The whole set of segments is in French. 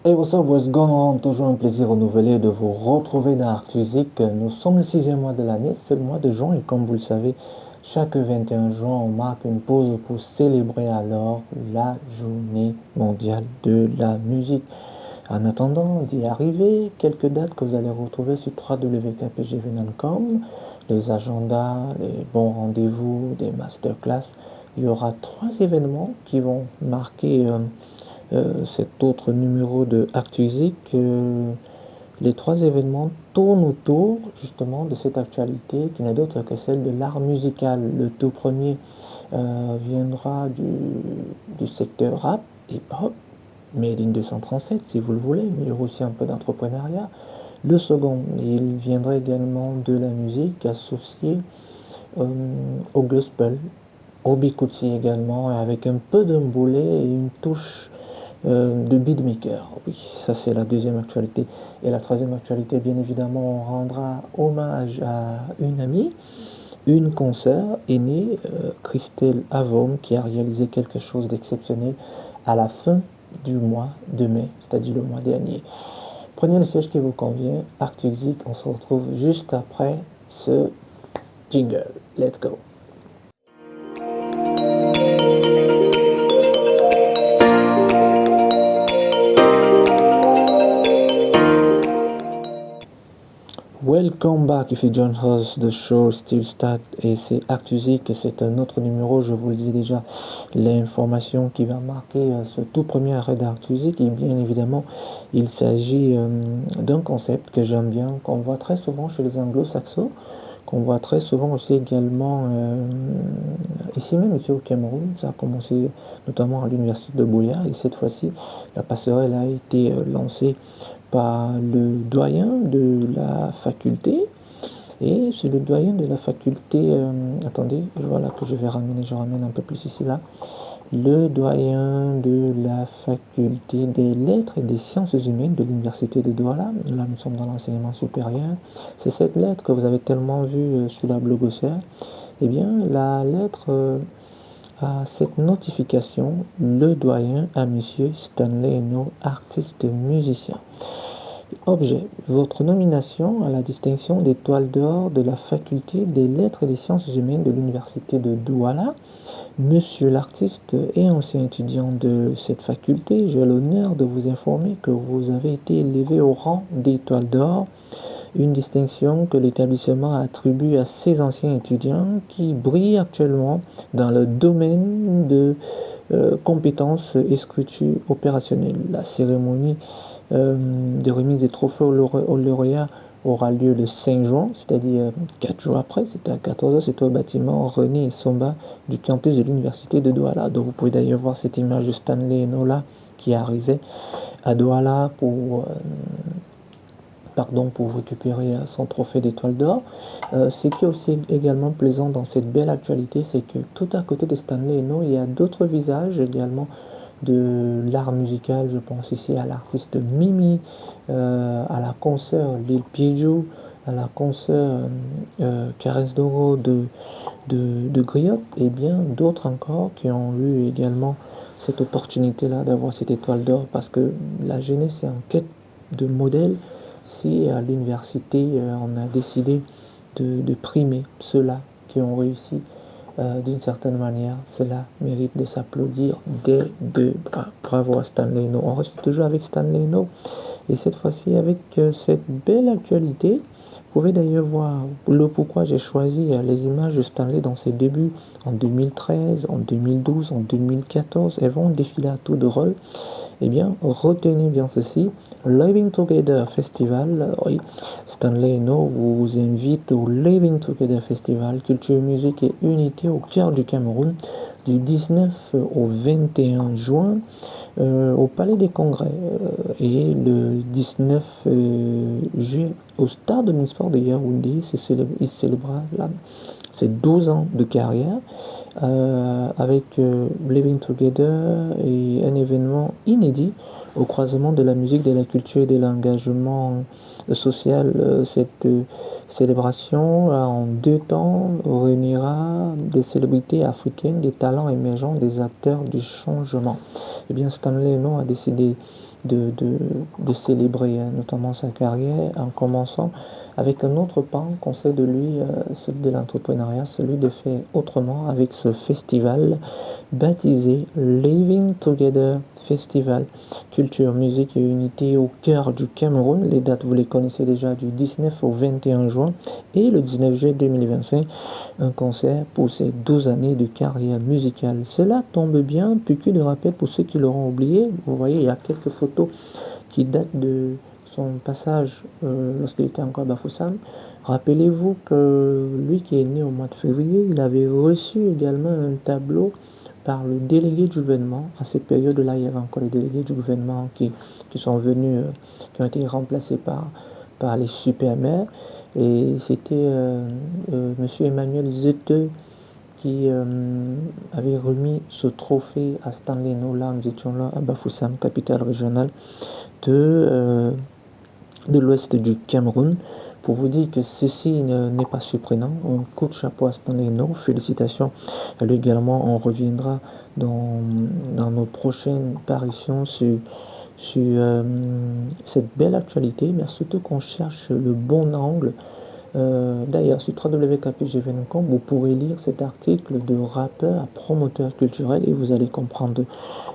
Hey, what's up, what's going on? Toujours un plaisir renouvelé de vous retrouver dans Art Music. Nous sommes le sixième mois de l'année, c'est le mois de juin et comme vous le savez, chaque 21 juin, on marque une pause pour célébrer alors la journée mondiale de la musique. En attendant d'y arriver, quelques dates que vous allez retrouver sur www.kpgv.com, les agendas, les bons rendez-vous, des masterclass. Il y aura trois événements qui vont marquer cet autre numéro de Actumusic. Les trois événements tournent autour justement de cette actualité qui n'est d'autre que celle de l'art musical. Le tout premier viendra du secteur rap, hip-hop, Made in 237 si vous le voulez, mais il y aura aussi un peu d'entrepreneuriat. Le second, il viendra également de la musique associée au gospel, au bikutsi également, avec un peu de mboulé et une touche de beatmaker. Oui, ça c'est la deuxième actualité. Et la troisième actualité, bien évidemment, on rendra hommage à une amie, une consoeur aînée, Christelle Avom, qui a réalisé quelque chose d'exceptionnel à la fin du mois de mai, c'est-à-dire le mois dernier. Prenez le siège qui vous convient, Art Music, on se retrouve juste après ce jingle. Let's go! Welcome back if you join us, the show still start et c'est Actusic et c'est un autre numéro, je vous le dis déjà, l'information qui va marquer ce tout premier arrêt d'Artusic et bien évidemment il s'agit d'un concept que j'aime bien, qu'on voit très souvent chez les anglo-saxons, qu'on voit très souvent aussi également ici même ici au Cameroun. Ça a commencé notamment à l'université de Bouillard et cette fois-ci la passerelle a été lancée par le doyen de la faculté. Et c'est le doyen de la faculté, attendez, voilà que je vais ramener, je ramène un peu plus ici là. Le doyen de la faculté des lettres et des sciences humaines de l'université de Douala. Là, nous sommes dans l'enseignement supérieur. C'est cette lettre que vous avez tellement vue sur la blogosphère. Eh bien, la lettre a cette notification, le doyen à monsieur Stanley Eno, artiste musicien. Objet, votre nomination à la distinction d'étoile d'or de la faculté des lettres et des sciences humaines de l'université de Douala. Monsieur l'artiste et ancien étudiant de cette faculté, j'ai l'honneur de vous informer que vous avez été élevé au rang d'étoile d'or, une distinction que l'établissement attribue à ses anciens étudiants qui brillent actuellement dans le domaine de compétences et structures opérationnelles. La cérémonie de remise des trophées aux lauréats aura lieu le 5 juin, c'est-à-dire 4 jours après, c'était à 14h, c'était au bâtiment René et Somba du campus de l'université de Douala. Donc vous pouvez d'ailleurs voir cette image de Stanley Enola qui arrivait à Douala pour récupérer son trophée d'étoile d'or. Ce qui est aussi également plaisant dans cette belle actualité, c'est que tout à côté de Stanley Eno, il y a d'autres visages également de l'art musical. Je pense ici à l'artiste Mimi, à la consoeur Lil Piedjo, à la consoeur Caresse Doro de Griot, et bien d'autres encore qui ont eu également cette opportunité-là d'avoir cette étoile d'or parce que la jeunesse est en quête de modèles. Si à l'université on a décidé de primer ceux-là qui ont réussi d'une certaine manière, cela mérite de s'applaudir des deux bras. Bravo à Stanley Eno. On reste toujours avec Stanley Eno et cette fois-ci avec cette belle actualité. Vous pouvez d'ailleurs voir le pourquoi j'ai choisi les images de Stanley dans ses débuts en 2013, en 2012, en 2014. Elles vont défiler à tour de rôle. Eh bien, retenez bien ceci. Living Together Festival, oui, Stanley Eno vous invite au Living Together Festival, culture, musique et unité au cœur du Cameroun, du 19 au 21 juin au Palais des Congrès et le 19 juillet au Stade de Sport de Yaoundé. Il célébra ses 12 ans de carrière avec Living Together et un événement inédit au croisement de la musique, de la culture et de l'engagement social. Cette célébration en 2 temps réunira des célébrités africaines, des talents émergents, des acteurs du changement. Eh bien, Stanley Eno a décidé de célébrer notamment sa carrière en commençant avec un autre pan qu'on sait de lui, celui de l'entrepreneuriat, celui de faire autrement avec ce festival baptisé Living Together Festival, culture, musique et unité au cœur du Cameroun. Les dates, vous les connaissez déjà, du 19 au 21 juin et le 19 juillet 2025, un concert pour ses 12 années de carrière musicale. Cela tombe bien, puis de rappel pour ceux qui l'auront oublié. Vous voyez, il y a quelques photos qui datent de son passage lorsqu'il était encore à Bafoussam. Rappelez-vous que lui qui est né au mois de février, il avait reçu également un tableau par le délégué du gouvernement. À cette période-là, il y avait encore les délégués du gouvernement qui sont venus, qui ont été remplacés par les super-maires. Et c'était M. Emmanuel Zeteux qui avait remis ce trophée à Stanley Nola. Nous étions là à Bafoussam, capitale régionale de l'ouest du Cameroun. Pour vous dire que ceci n'est pas surprenant, un coup de chapeau à Stanley No, félicitations à lui également. On reviendra dans nos prochaines apparitions sur cette belle actualité, mais surtout qu'on cherche le bon angle. D'ailleurs, sur www.kpgvn.com, vous pourrez lire cet article de rappeur à promoteur culturel et vous allez comprendre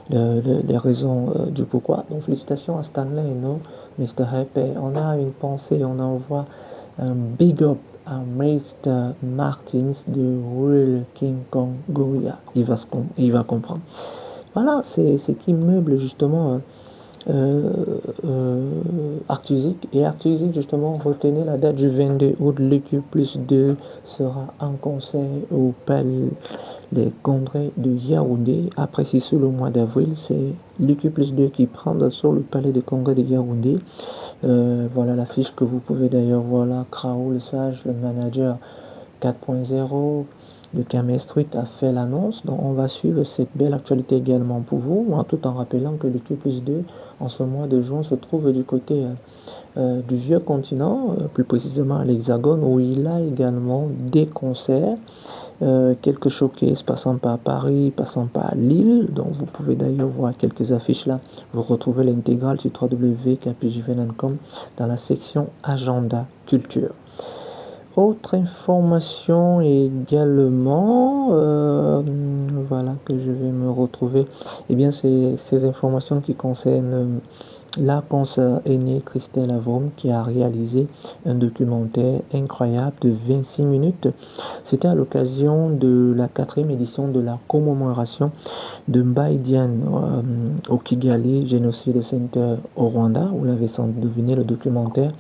les raisons du pourquoi. Donc, félicitations à Stanley No, Mr. Happy. On a une pensée, on envoie un big up à Mr. Martins de Real King Kong Gorilla. Il va comprendre. Voilà, c'est ce qui meuble justement Artusic. Et Artusic, justement, retenez la date du 22 août. L'EQ plus 2 sera en concert au Palais des Congrès de Yaoundé. Après, c'est sur le mois d'avril, c'est l'EQ plus 2 qui prend sur le Palais des Congrès de Yaoundé. Voilà l'affiche que vous pouvez d'ailleurs voir là. Krao, le sage, le manager 4.0 de Camel Street a fait l'annonce. Donc on va suivre cette belle actualité également pour vous, tout en rappelant que le Q plus 2 en ce mois de juin se trouve du côté du vieux continent, plus précisément à l'Hexagone, où il a également des concerts, quelques showcases passant par Paris, passant par Lille. Donc vous pouvez d'ailleurs voir quelques affiches là. Vous retrouvez l'intégrale sur www.kpjvn.com dans la section Agenda Culture. Autre information également, voilà que je vais me retrouver, eh bien c'est ces informations qui concernent la consoeur aînée Christelle Avrom qui a réalisé un documentaire incroyable de 26 minutes. C'était à l'occasion de la 4e édition de la commémoration de Mbaye Diagne au Kigali Genocide Center au Rwanda. Vous l'avez sans doute deviné, le documentaire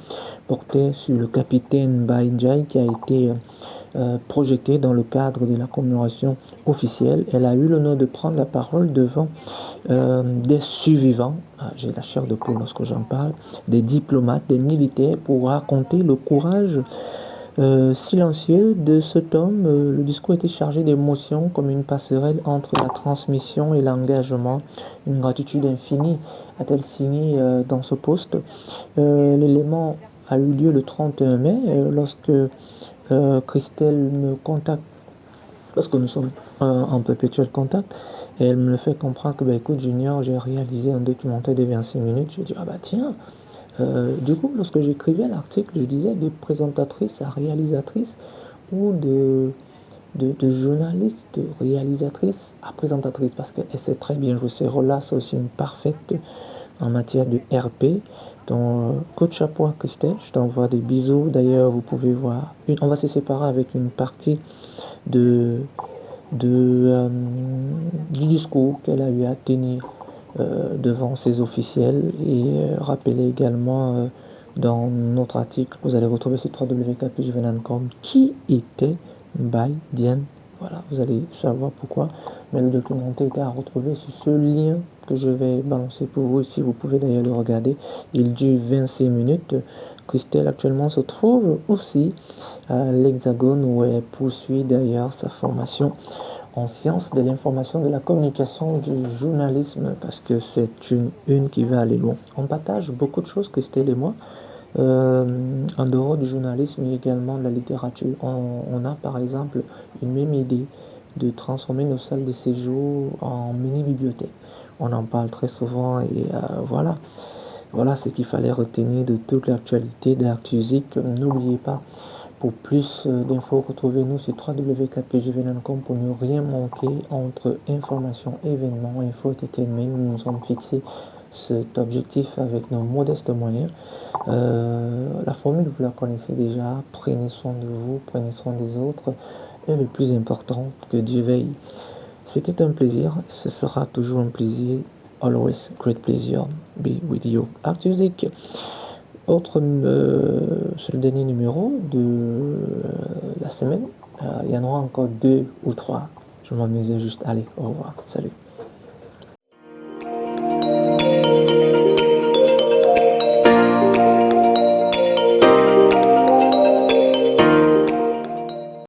portait sur le capitaine Mbaye Diagne qui a été projeté dans le cadre de la commémoration officielle. Elle a eu l'honneur de prendre la parole devant des survivants, j'ai la chair de poule lorsque j'en parle, des diplomates, des militaires, pour raconter le courage silencieux de cet homme. Le discours était chargé d'émotions comme une passerelle entre la transmission et l'engagement. Une gratitude infinie a-t-elle signé dans ce poste. L'élément a eu lieu le 31 mai lorsque Christelle me contacte, parce que nous sommes en perpétuel contact, et elle me fait comprendre que, écoute Junior, j'ai réalisé un documentaire de 26 minutes. Je dis, ah bah tiens, du coup, lorsque j'écrivais l'article, je disais de présentatrice à réalisatrice ou de journaliste, de réalisatrice à présentatrice, parce qu'elle sait très bien jouer ces rôles-là. C'est aussi une parfaite en matière de RP. Donc, coach chapeau à Christelle, je t'envoie des bisous. D'ailleurs, vous pouvez voir, on va se séparer avec une partie du discours qu'elle a eu à tenir devant ses officiels. Et rappelez également dans notre article, vous allez retrouver sur www.kpjvn.com qui était Mbaye Diagne. Voilà, vous allez savoir pourquoi. Mais le documentaire était à retrouver sur ce lien que je vais balancer pour vous ici. Vous pouvez d'ailleurs le regarder. Il dure 26 minutes. Christelle actuellement se trouve aussi à l'Hexagone où elle poursuit d'ailleurs sa formation en sciences de l'information, de la communication, du journalisme, parce que c'est une qui va aller loin. On partage beaucoup de choses, Christelle et moi, en dehors du journalisme et également de la littérature. On a par exemple une même idée de transformer nos salles de séjour en mini-bibliothèque. on en parle très souvent et voilà. Voilà ce qu'il fallait retenir de toute l'actualité d'Artusic. N'oubliez pas, pour plus d'infos, retrouvez-nous sur www.4pgvn.com pour ne rien manquer entre information, événements, info, entertainment. Nous nous sommes fixés cet objectif avec nos modestes moyens. La formule, vous la connaissez déjà. Prenez soin de vous, prenez soin des autres. Et le plus important, que Dieu veille. C'était un plaisir, ce sera toujours un plaisir. Always great pleasure be with you. Artusic. C'est le dernier numéro de la semaine. Il y en aura encore 2 ou 3. Je m'amusais juste. Allez, au revoir. Salut.